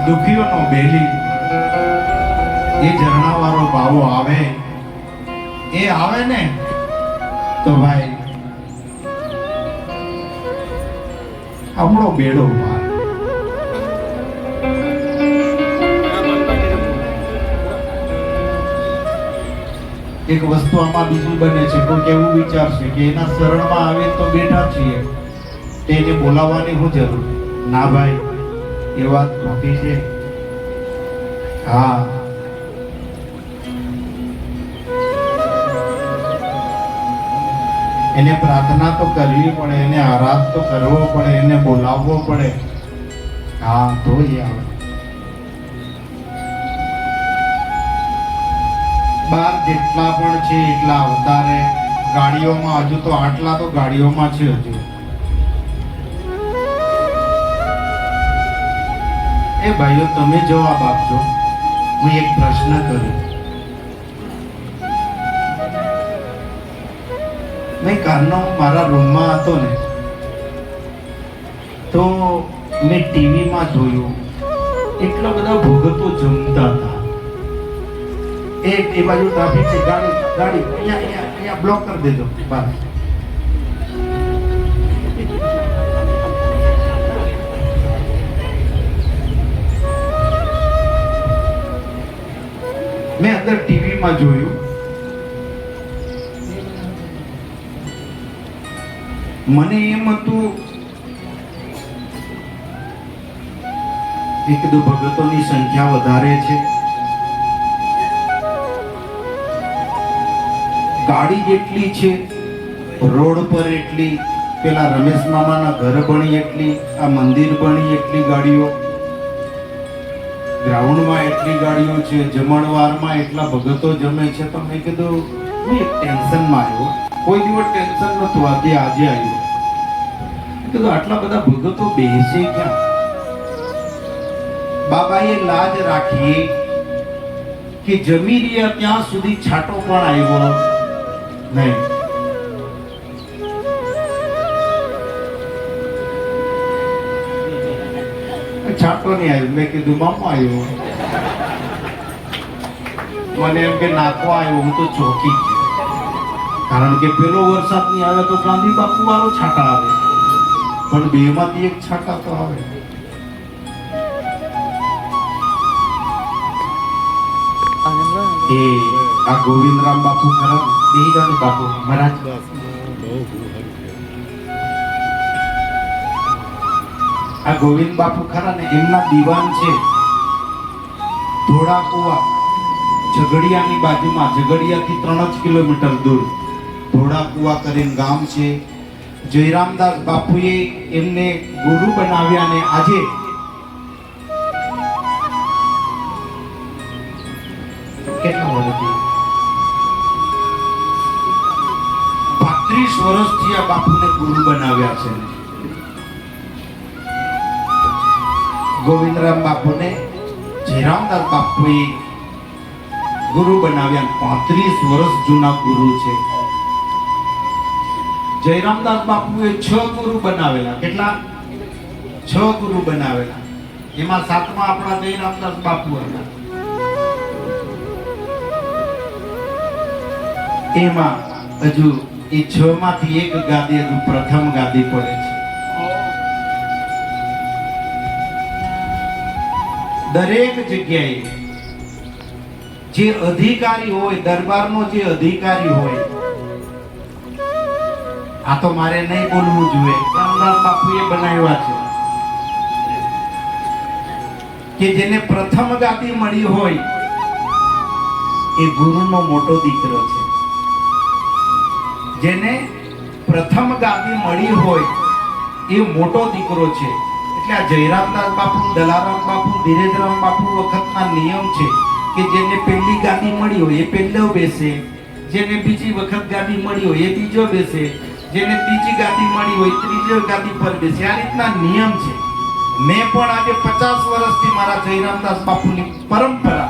દુખીઓનો બેલી એ ઝરણાવાળો બાવો આવે ને તો ભાઈ આપણો બેડો પાર. એક વસ્તુ આમાં બીજી બને છે, કોઈ એવું વિચારશે કે એના શરણમાં આવે તો બેઠા છીએ તેને બોલાવવાની શું જરૂર? ના ભાઈ, એ વાત ખોટી છે. હા, એને પ્રાર્થના તો કરવી પડે, એને આરાધ તો કરવો પડે, એને બોલાવવો પડે. હા, તો એ આવે. બાર જેટલા પણ છે એટલા અવતારે ગાડીઓમાં, હજુ તો આટલા તો ગાડીઓમાં છે. હજુ એ ભાઈઓ તમે જવાબ આપજો. હું એક પ્રશ્ન કરું. મેં કારનો મારા રૂમમાં હતો ને તો મેં ટીવીમાં જોયું એટલા બધા ભગતો જમતા હતા. એક એ બાજુ ટ્રાફિક છે, ગાડી અહીંયા બ્લોક કરી દેજો. બસ મેં અંદર ટીવીમાં જોયું. મને એમ હતું એક દો ભગતોની સંખ્યા વધારે છે, ગાડી જેટલી છે, રોડ પર એટલી, પેલા રમેશ મામાના ઘર બની એટલી, આ મંદિર બની એટલી ગાડીઓ, ગ્રાઉન્ડમાં એટલી ગાડીઓ છે, જમણવારમાં એટલા ભગતો જમે છે. તો મેં કીધું હું એક ટેન્શનમાં આવ્યો. કોઈ દિવસ ટેન્શન નતું, આજે આવ્યું. કીધું આટલા બધા ભગતો બેસે ક્યાં? બાબાએ લાજ રાખી કે જમી રહ્યા ત્યાં સુધી છાંટો પણ આવ્યો નહીં. છાંટો નહીં આવ્યો. મેં કીધું મામા આવ્યો. મને એમ કે નાખવા આવ્યો. હું તો ચોકી ગયો, કારણ કે પેલો વરસાદ નહીં આવે તો ગાંધી બાપુ વાળો છાંટા આવે, પણ બે માંથી એક છાંટા તો આવે. એ આ ગોવિંદરામ બાપુ ખરા, બેહીરામ બાપુ મહારાજ, આ ગોવિંદ બાપુ ખરા ને, એમના દીવાન છે ધોળા કુવા, ઝઘડિયાની બાજુમાં, ઝઘડિયાથી 3 જ કિલોમીટર દૂર ધોળા કુવા કરીને ગામ છે. જયરામદાસ બાપુએ એમને ગુરુ બનાવ્યા ને આજે કેટલા વર્ષથી 35 વર્ષથી આ બાપુને ગુરુ બનાવ્યા છે. ગોવિંદરામ બાપુને જયરામદાસ બાપુએ ગુરુ બનાવ્યા. 35 વર્ષ જૂના ગુરુ છે. જયરામદાસ બાપુએ 6 ગુરુ બનાવેલા. કેટલા? 6 ગુરુ બનાવેલા. એમાં 7મા આપણા જયરામદાસ બાપુ હતા. એમાં હજુ એ 6 માંથી એક ગાદી હજુ પ્રથમ ગાદી પડે છે. દરેક જગ્યાએ જે અધિકારી હોય, દરબારનો જે અધિકારી હોય, આ તો મારે નહીં બોલવું જોઈએ, રામદાસ બાપુએ બનાવ્યા છે કે જેને પ્રથમ ગાદી મળી હોય એ ગુરુનો મોટો દીકરો છે. જેને પ્રથમ ગાદી મળી હોય એ મોટો દીકરો છે. એટલે આ જયરામદાસ બાપુ, દલારામ બાપુ, ધીરેજરામ બાપુ વખતના નિયમ છે કે જેને પહેલી ગાદી મળી હોય એ પહેલો બેસે, જેને બીજી વખત ગાદી મળી હોય એ બીજો બેસે, જેને ત્રીજી ગાદી મળી હોય ત્રીજો ગાદી પર બેસે. આ રીતના નિયમ છે. મેં પણ આજે 50 વર્ષથી મારા જયરામદાસ બાપુની પરંપરા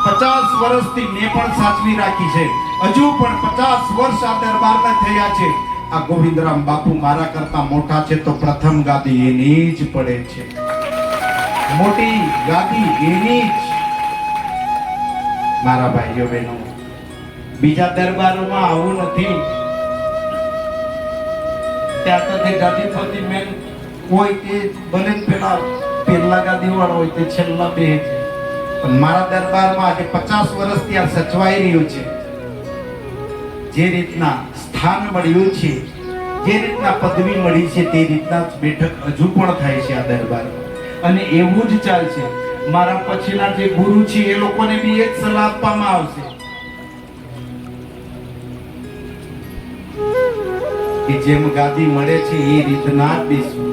50 વર્ષથી મેં પણ સાચવી રાખી છે. હજુ પણ 50 વર્ષ આ દરબારના થયા છે. આ ગોવિંદરામ બાપુ મારા કરતા મોટા છે તો પ્રથમ ગાદી એની જ પડે છે. મોટી ગાદી એની જ. મારા ભાઈઓ બહેનો, બીજા દરબારોમાં આવું નથી. ત્યાં તો તે ગાદીપતિ મેન હોય તે ભલે પેલા ગાદી વાળો હોય તે છેલ્લા બે છે. પણ મારા દરબારમાં આજે 50 વર્ષથી આ સચવાઈ રહ્યું છે. જે રીતના સ્થાન મળ્યું છે, જે રીતના પદવી મળી છે, તે રીતના જ બેઠક હજુ પણ થાય છે આ દરબાર. અને એવું જ ચાલશે. મારા પછીના જે ગુરુ છે એ લોકોને બી એક સલાહ આપવામાં આવશે કે જેમ ગાદી મળે છે એ રીતના જ બેસવું.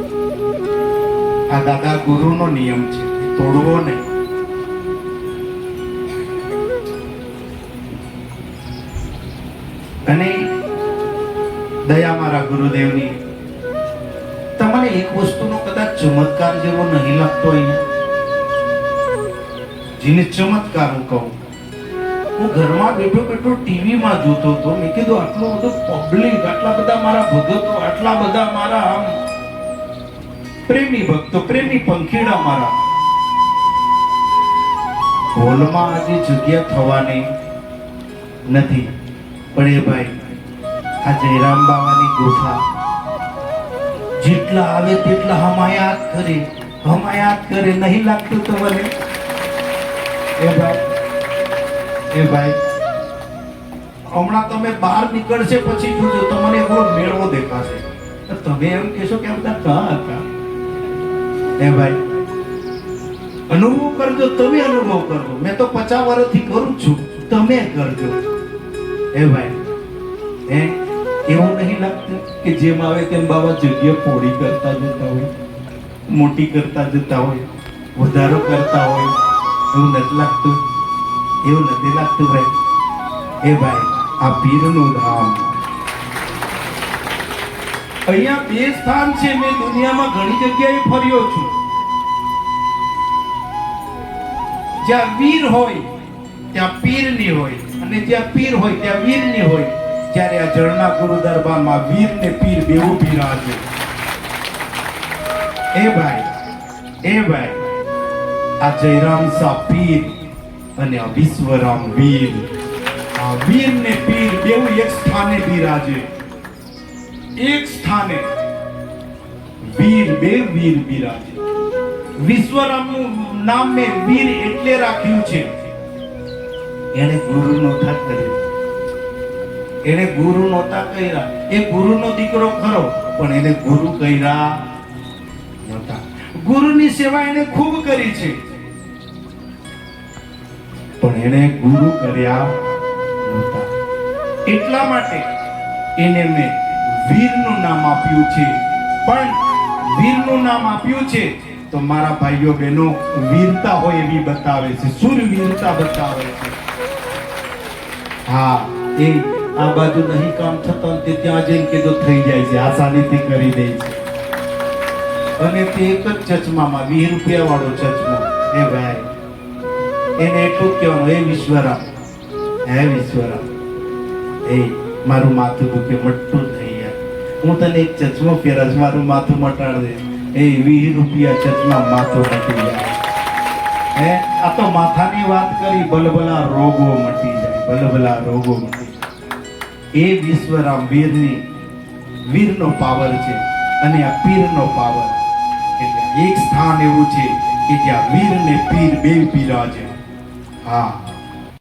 આ દાદા ગુરુનો નિયમ છે, તોડવો નહીં. અને દયા મારા ગુરુદેવની. તમને એક વસ્તુનો કદાચ ચમત્કાર જેવો નહીં લાગતો અહીંયા? જેને ચમત્કાર હું કહું, હું ઘરમાં બેઠો બેઠો ટીવીમાં જોતો હતો. મેં કીધું આટલો બધો પબ્લિક, આટલા બધા મારા ભગતો, આટલા બધા મારા આમ પ્રેમી ભક્તો, પ્રેમી પંખીડા મારા હોલમાં આજે જગ્યા થવાની નથી. પણ એ ભાઈ, આ જયરામ બાવાની ગુફા જેટલા આવે તેટલા હમાયાત કરે. નહીં લાગતું તમને? એ ભાઈ હમણાં તમે બહાર નીકળશે પછી જોજો તમને એવો મેળવો દેખાશે. તમે એમ કહેશો કે આ બધા ક્યાં હતા? એ ભાઈ અનુભવ કરજો, તમે અનુભવ કરજો. મેં તો 50 વર્ષથી કરું છું, તમે કરજો. એ ભાઈ એવું નહીં લાગતું કે જેમ આવે તેમ બાબા જગ્યા પોળી કરતા જતા હોય, મોટી કરતા જતા હોય, વધારો કરતા હોય? એવું નથી લાગતું? એવું નથી લાગતું ભાઈ? એ ભાઈ, આ પીરનું ધામ. અહીંયા બે સ્થાન છે. મેં દુનિયામાં ઘણી જગ્યાએ ફર્યો છું. જ્યાં વીર હોય ત્યાં પીરની હોય, અને જ્યાં પીર હોય ત્યાં વીરની હોય. જ્યારે આ જળના ગુરુ દરબારમાં વીર ને પીર બેઉ બિરાજે. એ ભાઈ આ જયરામ સા પીર અને આ વિશ્વરામ વીર, આ વીર ને પીર બેઉ એક સ્થાને બિરાજે. એક સ્થાને વીર બિરાજે. વિશ્વરામનું નામ મેં વીર એટલે રાખ્યું છે, એને ગુરુ નહોતા કર્યો. એને ગુરુ નહોતા કર્યા. એ ગુરુનો દીકરો ખરો, પણ એને ગુરુ કર્યા નહોતા. ગુરુની સેવા એને ખૂબ કરી છે, પણ એને ગુરુ કર્યા નહોતા. એટલા માટે એને મેં વીરનું નામ આપ્યું છે. પણ વીરનું નામ આપ્યું છે તો મારા ભાઈઓ બહેનો વીરતા હોય એવી બતાવે છે, શૂરવીરતા બતાવે છે. હા, એ આ બાજુ નહીં કામ થતું તે ત્યાં જઈને કીધું થઈ જાય છે, આસાનીથી કરી દે છે. અને તે એક જ ચચમામાં 20 રૂપિયા વાળો ચચમો. એ ભાઈ એને એટલું જ કહેવાનું, હે વિશ્વરામ, એ મારું માથું દુખે, મટતું થઈ જાય, હું તને એક ચચમો પહેરાશ, મારું માથું મટાડ દે. એ 20 રૂપિયા ચચમા માથું મટી જાય. આ તો માથાની વાત કરી, ભલભલા રોગો મટી જાય, ભલભલા રોગો મટી જાય. એ વિશ્વરામ વીરનો પાવર છે, અને આ પીરનો પાવર. એટલે એક સ્થાન એવું છે કે જ્યાં વીર ને પીર બે બિરાજે. હા,